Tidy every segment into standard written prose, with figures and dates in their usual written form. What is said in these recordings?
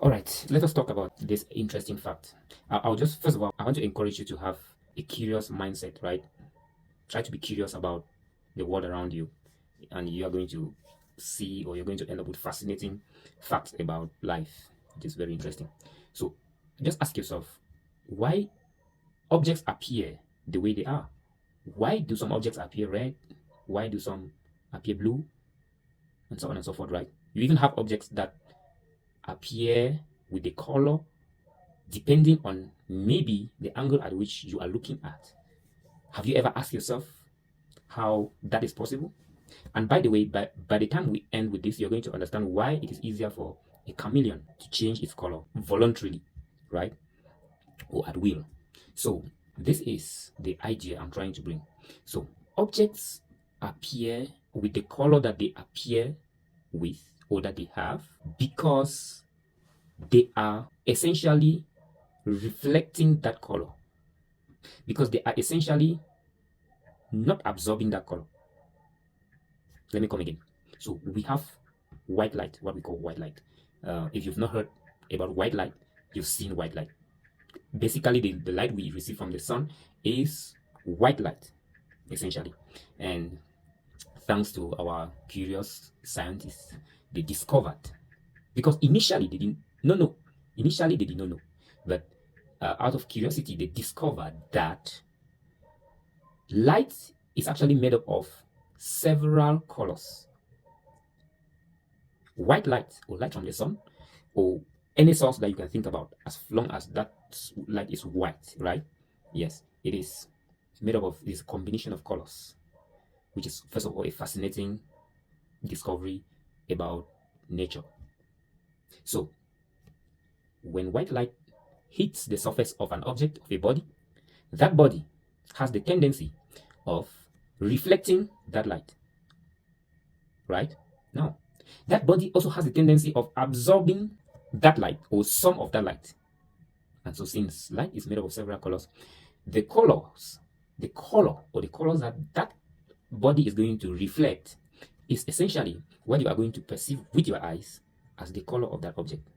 All right, let us talk about this interesting fact. I'll just, first of all, I want to encourage you to have a curious mindset, right? Try to be curious about the world around you, and you are going to see, or you're going to end up with fascinating facts about life. It is very interesting. So just ask yourself, why objects appear the way they are? Why do some objects appear red? Why do some appear blue? And so on and so forth, right? You even have objects that appear with the color depending on maybe the angle at which you are looking at. Have you ever asked yourself how that is possible? And by the way, by the time we end with this, you're going to understand why it is easier for a chameleon to change its color voluntarily, right? Or at will. So this is the idea I'm trying to bring. So objects appear with the color that they appear with, or that they have, because they are essentially reflecting that color, because they are essentially not absorbing that color. Let me come again. So we have white light, what we call white light. If you've not heard about white light, you've seen white light. Basically, the light we receive from the sun is white light, essentially. And thanks to our curious scientists, they discovered, because initially they did not know, but out of curiosity, they discovered that light is actually made up of several colors. White light, or light from the sun, or any source that you can think about, as long as that light is white, right? Yes, it is made up of this combination of colors, which is, first of all, a fascinating discovery about nature. So when white light hits the surface of an object, of a body, that body has the tendency of reflecting that light, right? Now, that body also has the tendency of absorbing that light, or some of that light. And so since light is made up of several colors, the color or the colors that that body is going to reflect is essentially what you are going to perceive with your eyes as the color of that object.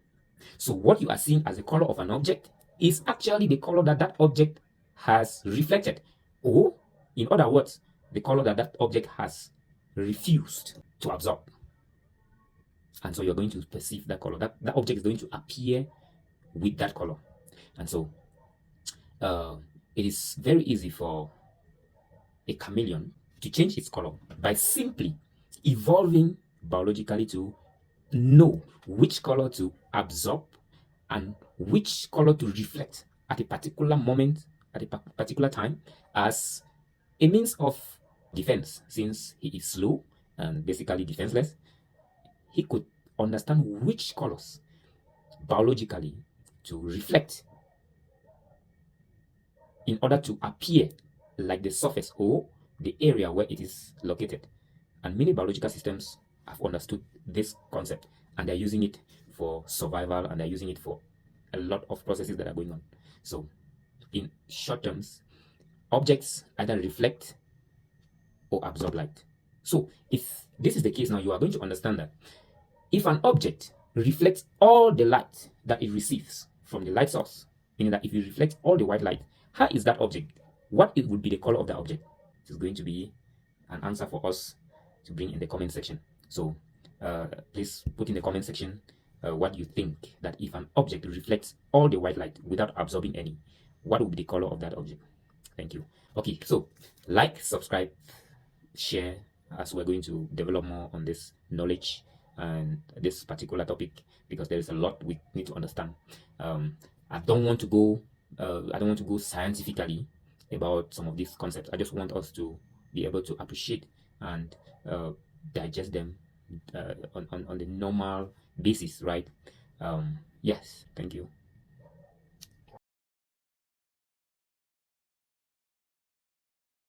So what you are seeing as the color of an object is actually the color that that object has reflected, or in other words, the color that that object has refused to absorb. And so you're going to perceive that color. That object is going to appear with that color. And so it is very easy for a chameleon to change its color by simply evolving biologically to know which color to absorb and which color to reflect at a particular moment, at a particular time, as a means of defense. Since he is slow and basically defenseless, he could understand which colors biologically to reflect in order to appear like the surface or the area where it is located. And many biological systems have understood this concept, and they're using it for survival, and they're using it for a lot of processes that are going on. So in short terms, objects either reflect or absorb light. So if this is the case, now you are going to understand that if an object reflects all the light that it receives from the light source, meaning that if you reflect all the white light, how is that object? What it would be the color of the object? It is going to be an answer for us to bring in the comment section. So please put in the comment section what you think, that if an object reflects all the white light without absorbing any, what would be the color of that object? Thank you. Okay, so like, subscribe, share, as we're going to develop more on this knowledge and this particular topic, because there is a lot we need to understand. I don't want to go scientifically about some of these concepts. I just want us to be able to appreciate and digest them on the normal basis, right? Yes, thank you.